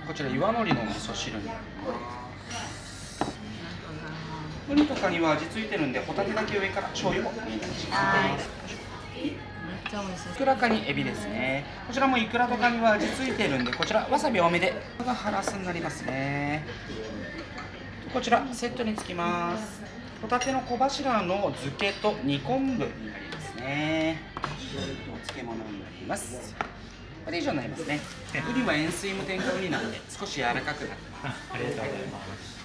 こちら岩のりの味噌汁になります。ウニとかには味付いてるんで、ホタテだけ上から醤油をお願いします。めっちゃ美味しい。いくらかにエビですね。こちらもいくらとかには味付いてるんで、こちらわさび多めで、これがハラスになりますね。こちらセットにつきます。ホタテの小柱の漬けと煮昆布になりますね。お漬物になります。これで以上になりますね。ウニは塩水無添加ウニなんで少し柔らかくなってます。ありがとうございます。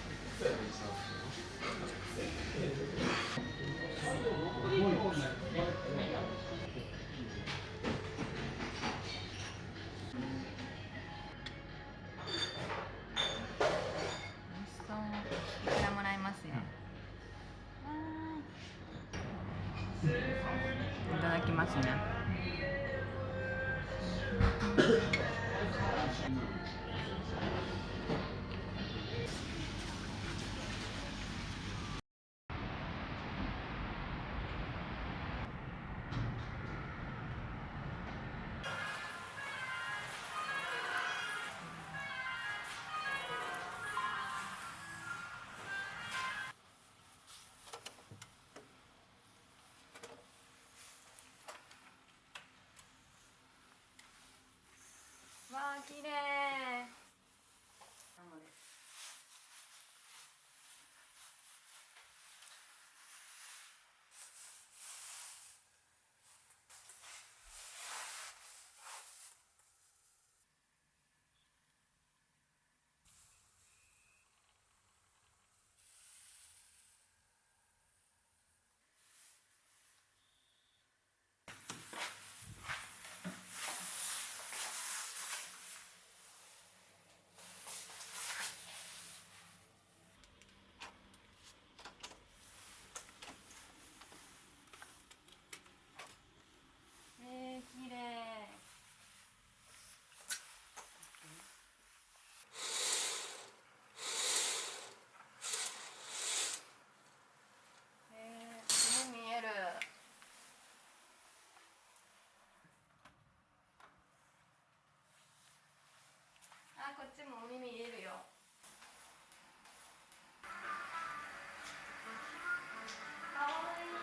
いくらもらいますよ。いただきますね。わあ、綺麗。綺麗。海見える。あ、こっちも海見えるよ。かわいい。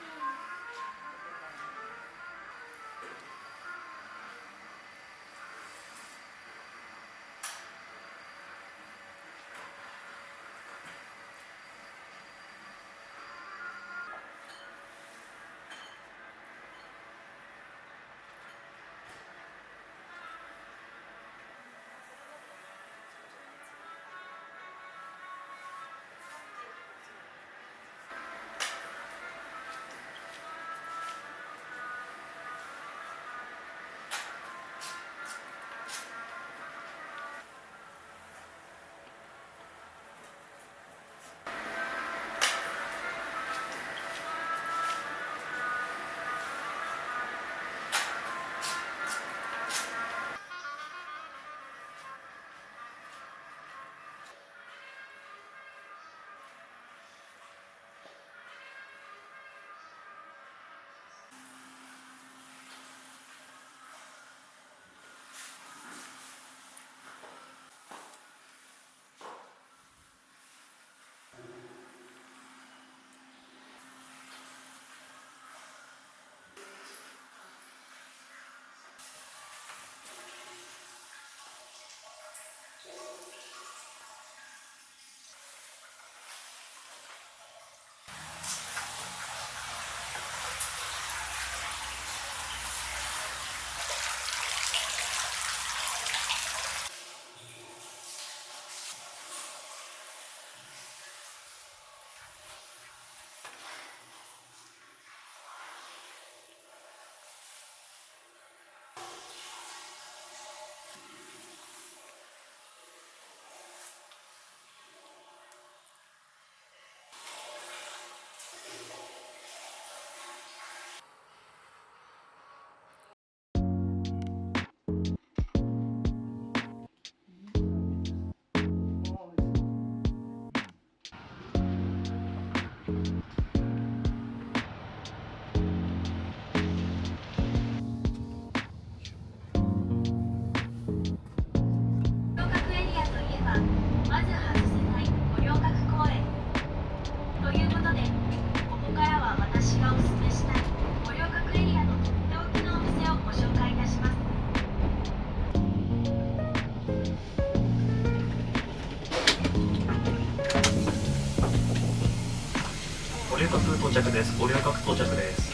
到着です。ご予約到着です。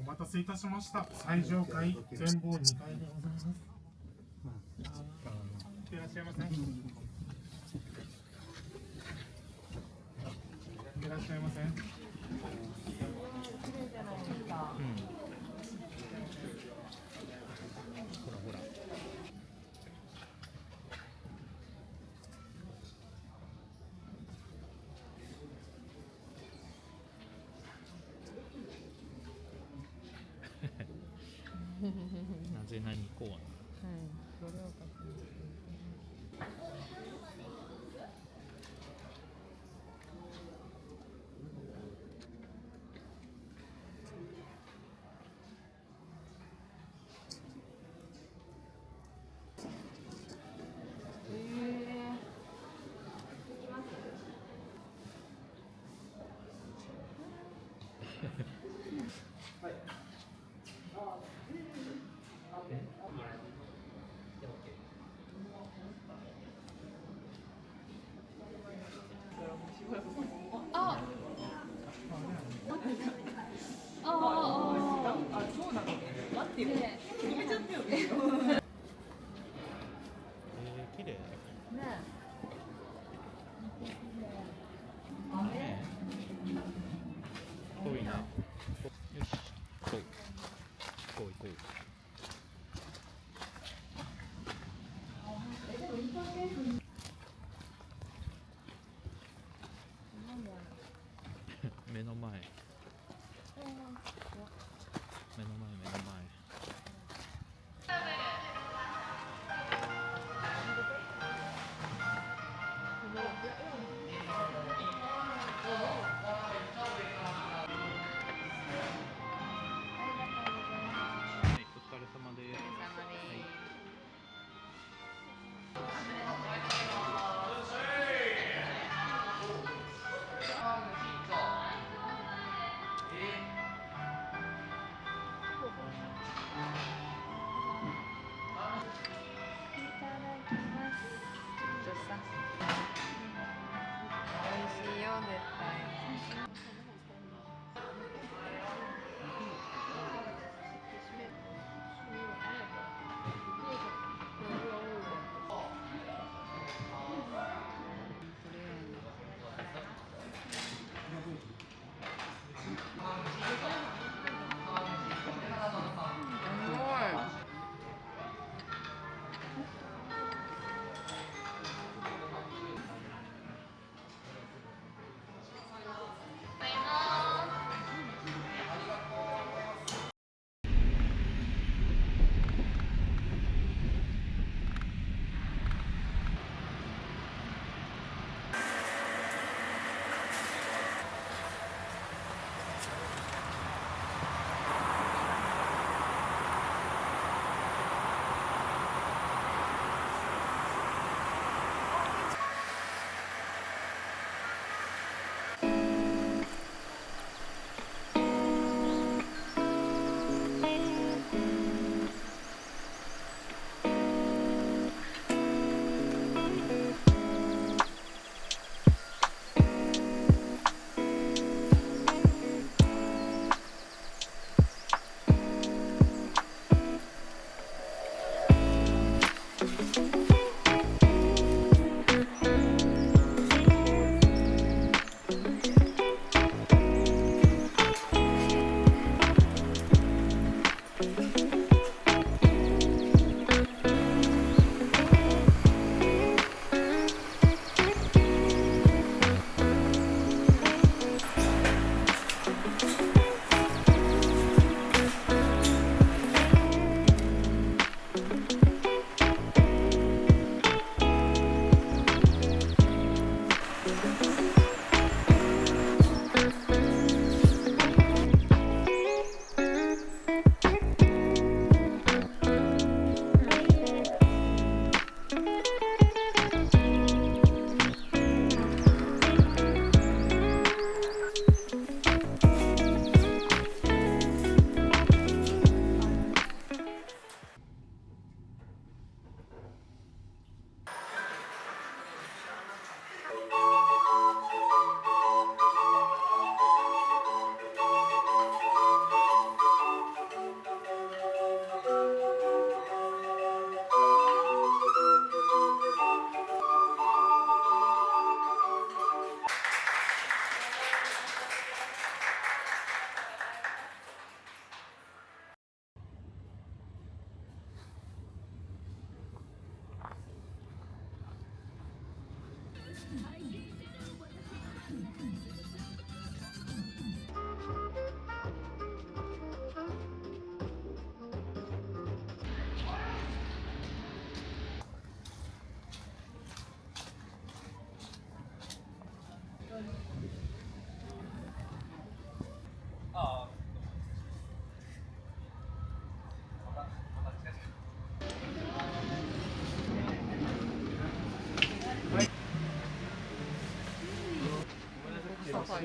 お待たせいたしました。最上階全貌2階でございます。いってらっしゃいませ。いってらっしゃいませ。なぜ何こうな。綺麗。遠いな。よし、こう。こう行こう。目の前。目の前、目の前。はい、お疲れ。お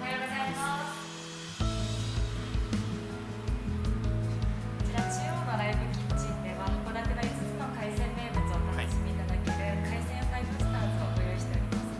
はようございます。こちら中央のライブキッチンでは函館の5つの海鮮名物をお楽しみいただける海鮮野菜ブスターズをご用意しております。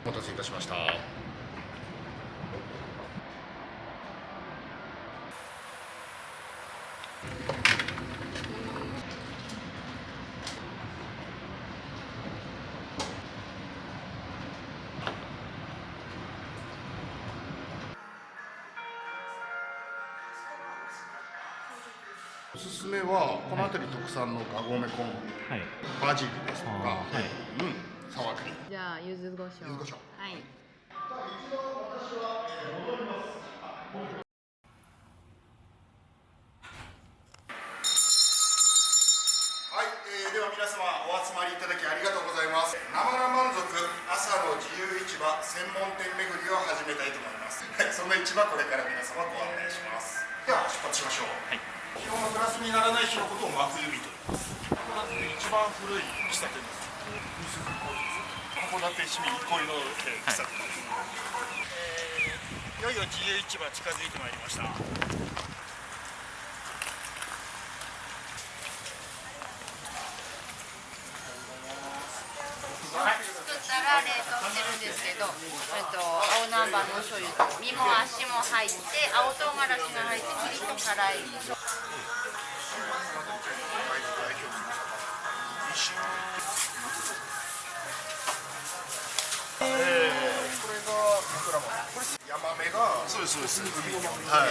お待たせいたしました。おすすめはこの辺り特産のがごめ昆布、はい。バジルですとか、はい。サワークリーム。じゃあ柚子胡椒。柚子胡椒。はい。はい、では皆様お集まりいただきありがとうございます。生ら満足朝の自由市場専門店巡りを始めたいと思います。はい、その市場これから皆様ご案内します。では出発しましょう。はい。日本のプラスにならない日のことを幕指と言います。函館で一番古い喫茶店です。函館市民憩いの喫茶店です。いよいよ自由市場近づいてまいりました。作ったら冷凍してるんですけど、青南蛮の醤油と身も足も入って、青唐辛子が入ってピリッと辛い。これが桜餅。これヤマメがそうです海にはい。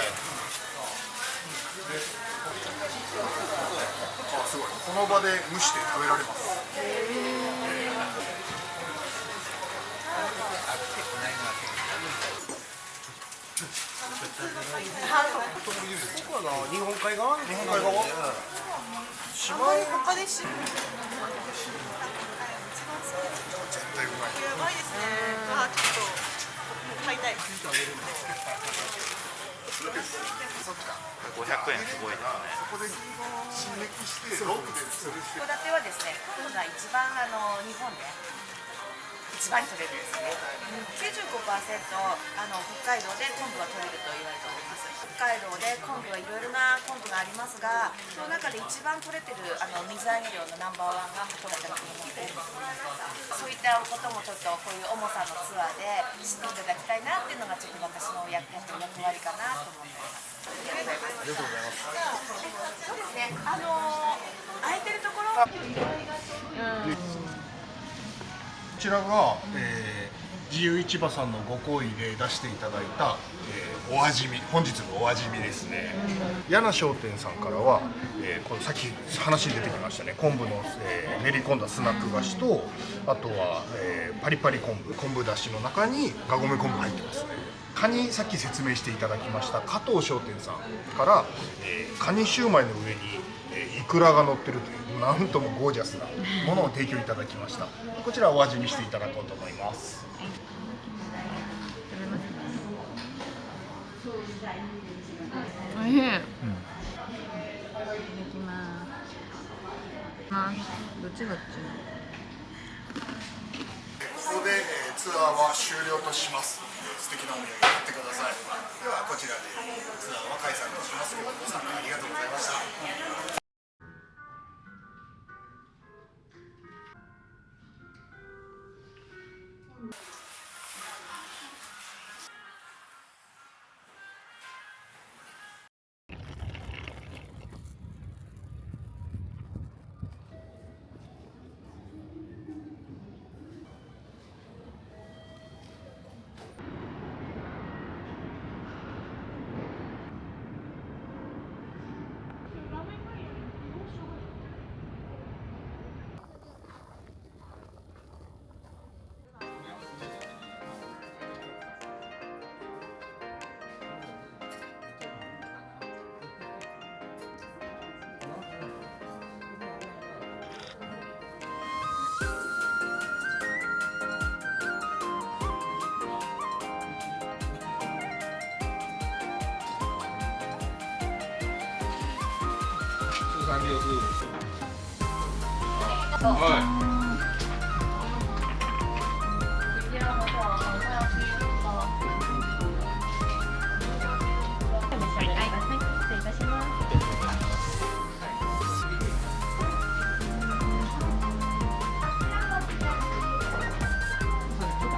あ、すごい。この場で蒸して食べられます。こかな、日本海側。日本海側。島他でし。絶対うまい。やばいですね。あ、ちょっと買いたい。そっか。500円すごいですね。そこで締めくしてロープで釣る。函館はですね、昆布が一番日本で一番取れるですね。95%北海道で昆布が取れると言われております。北海道で昆布はいろいろな昆布がありますが、その中で一番取れてる水揚げ量のナンバーワンが函館の昆布で、そういったこともちょっとこういう重さのツアーで知っていただきたいなっていうのがちょっと私の役割かなと思っています。ありがとうございます。そうですね。空いてるところ。こちらが、自由市場さんのご厚意で出していただいた、お味見、本日のお味見ですね。柳商店さんからは、このさっき話に出てきましたね、昆布の、練り込んだスナック菓子と、あとは、パリパリ昆布だしの中にがごめ昆布入ってますね。カニ、さっき説明していただきました加藤商店さんから、カニシューマイの上にイクラが乗ってるというなんともゴージャスなものを提供いただきました。こちらお味見していただこうと思います。おいしい。いただきます。どっちがここで、ツアーは終了とします。素敵なお土産買ってください。ではこちらでツアーは解散とします。ご参加ありがとうございました。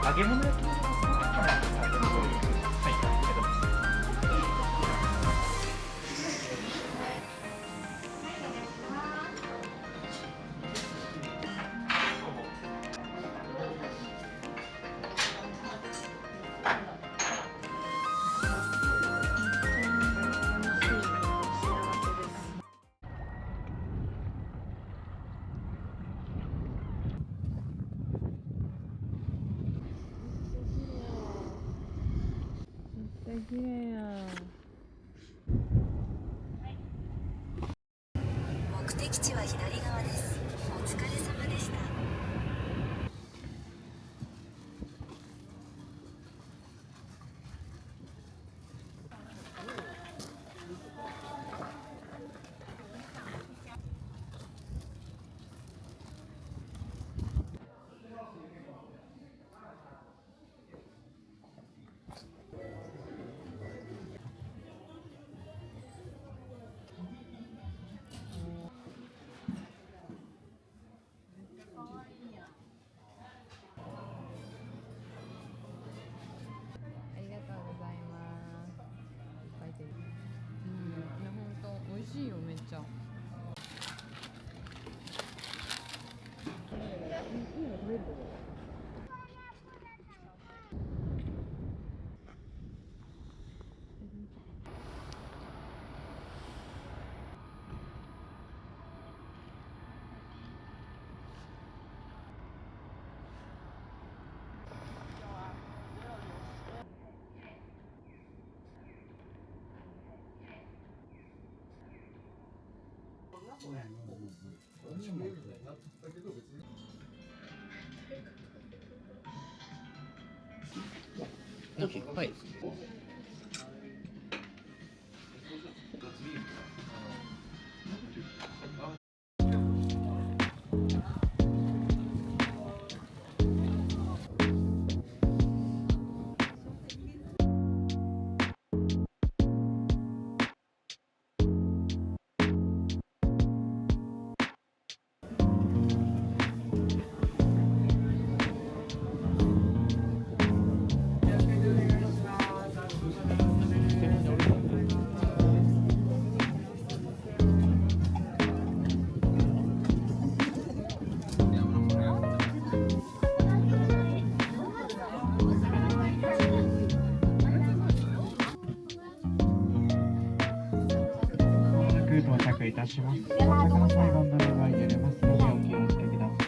揚げ物焼きますか？はい、ありがとうございます。綺麗や。目的地は左側です。お疲れ様でした。かわいい。はい。到着いたします。お客様最後のドアが揺れますのでお気をつけください。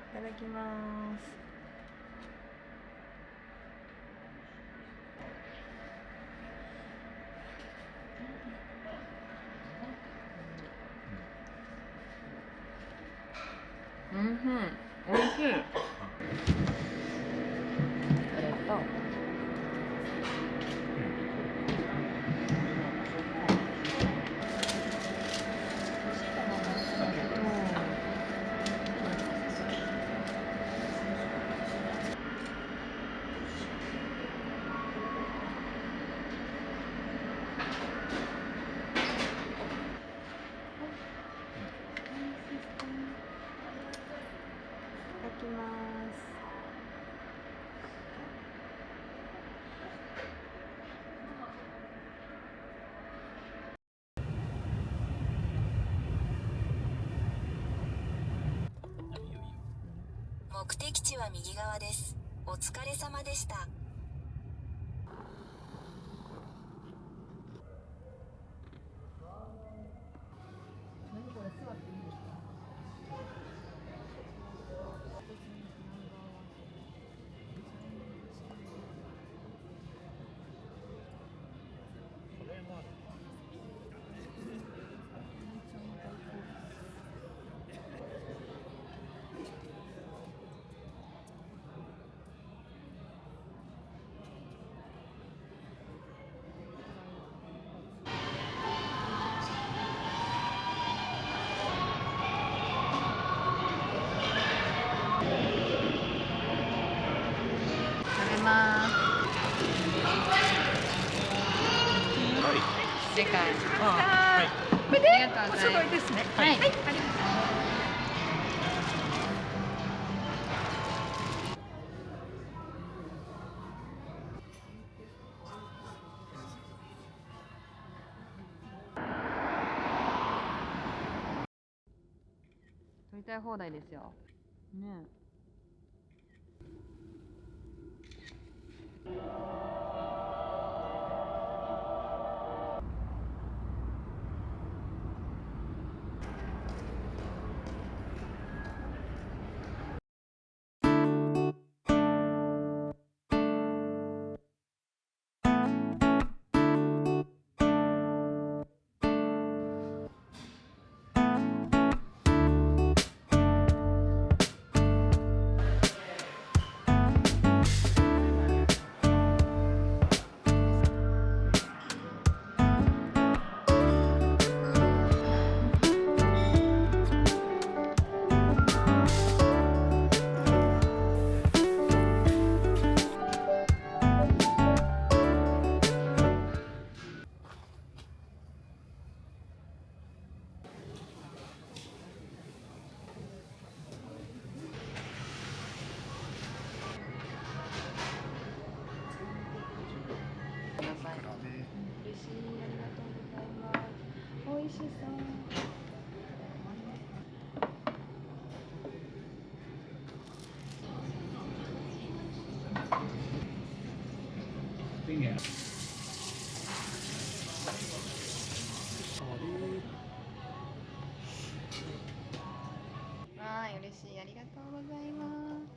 いただきます。おいしい。ありがとう。いただきます。目的地は右側です。お疲れ様でした。世界。はい。これで、ありがとうございます。ですね。はい。はい。取りたい放題ですよ。ね。嬉しい、ありがとうございます。美味しそう。はい、嬉しい、ありがとうございます。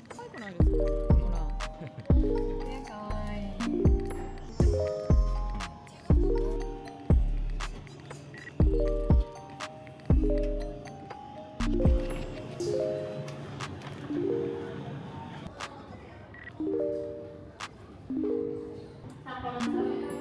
可愛くないですか？ほら。ね、可愛い。札幌